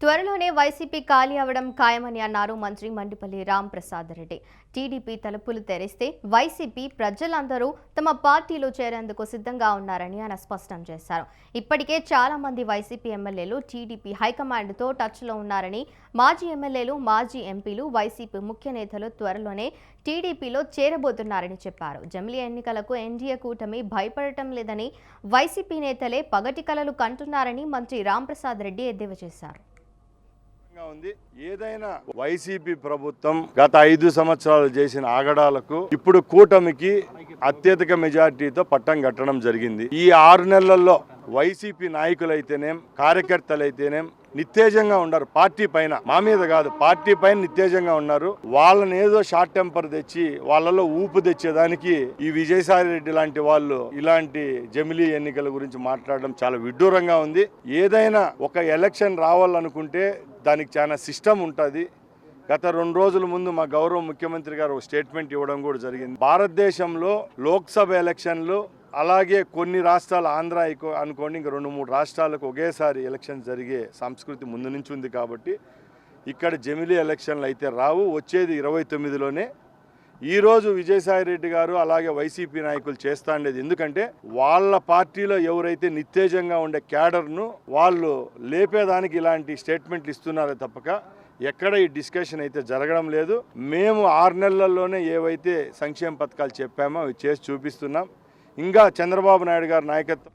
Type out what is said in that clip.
త్వరలోనే వైసీపీ ఖాళీ అవడం ఖాయమని అన్నారు మంత్రి మండిపల్లి రాంప్రసాద్ రెడ్డి. టీడీపీ తలుపులు తెరిస్తే వైసీపీ ప్రజలందరూ తమ పార్టీలో చేరేందుకు సిద్ధంగా ఉన్నారని ఆయన స్పష్టం చేశారు. ఇప్పటికే చాలా మంది వైసీపీ ఎమ్మెల్యేలు టీడీపీ హైకమాండ్తో టచ్లో ఉన్నారని, మాజీ ఎమ్మెల్యేలు, మాజీ ఎంపీలు, వైసీపీ ముఖ్య నేతలు త్వరలోనే టీడీపీలో చేరబోతున్నారని చెప్పారు. జమిలీ ఎన్నికలకు ఎన్డీఏ కూటమి భయపడటం లేదని, వైసీపీ నేతలే పగటి కలలు కంటున్నారని మంత్రి రాంప్రసాద్ రెడ్డి ఎద్దేవా చేశారు. ఉంది ఏదైనా వైసీపీ ప్రభుత్వం గత 5 సంవత్సరాలు చేసిన ఆగడాలకు ఇప్పుడు కూటమికి అత్యధిక మెజార్టీతో పట్టం కట్టడం జరిగింది. ఈ 6 నెలల్లో వైసీపీ నాయకులైతేనేం, కార్యకర్తలైతేనేం నిత్తేజంగా ఉన్నారు. పార్టీ పైన, మా మీద కాదు, పార్టీ పైన నిత్తేజంగా ఉన్నారు. వాళ్ళని ఏదో షార్ట్ టెంపర్ తెచ్చి వాళ్ళలో ఊపు తెచ్చేదానికి ఈ విజయసాయి రెడ్డి లాంటి వాళ్ళు ఇలాంటి జమిలీ ఎన్నికల గురించి మాట్లాడడం చాలా విడ్డూరంగా ఉంది. ఏదైనా ఒక ఎలక్షన్ రావాలనుకుంటే దానికి చాలా సిస్టమ్ ఉంటుంది. గత 2 రోజుల ముందు మా గౌరవ ముఖ్యమంత్రి గారు ఒక స్టేట్మెంట్ ఇవ్వడం కూడా జరిగింది. భారతదేశంలో లోక్సభ ఎలక్షన్లు అలాగే కొన్ని రాష్ట్రాలు, ఆంధ్ర అనుకోండి, ఇంకా 2-3 రాష్ట్రాలకు ఒకేసారి ఎలక్షన్ జరిగే సంస్కృతి ముందు నుంచి ఉంది. కాబట్టి ఇక్కడ జమిలీ ఎలక్షన్లు అయితే రావు. వచ్చేది 29లోనే. ఈరోజు విజయసాయి రెడ్డి గారు అలాగే వైసీపీ నాయకులు చేస్తా ఉండేది ఎందుకంటే వాళ్ళ పార్టీలో ఎవరైతే నిత్తేజంగా ఉండే క్యాడర్ను వాళ్ళు లేపేదానికి ఇలాంటి స్టేట్మెంట్లు ఇస్తున్నారే తప్పక ఎక్కడ ఈ డిస్కషన్ అయితే జరగడం లేదు. మేము 6 నెలల్లోనే ఏవైతే సంక్షేమ పథకాలు చెప్పామో అవి చేసి చూపిస్తున్నాం. ఇంకా చంద్రబాబు నాయుడు గారి నాయకత్వం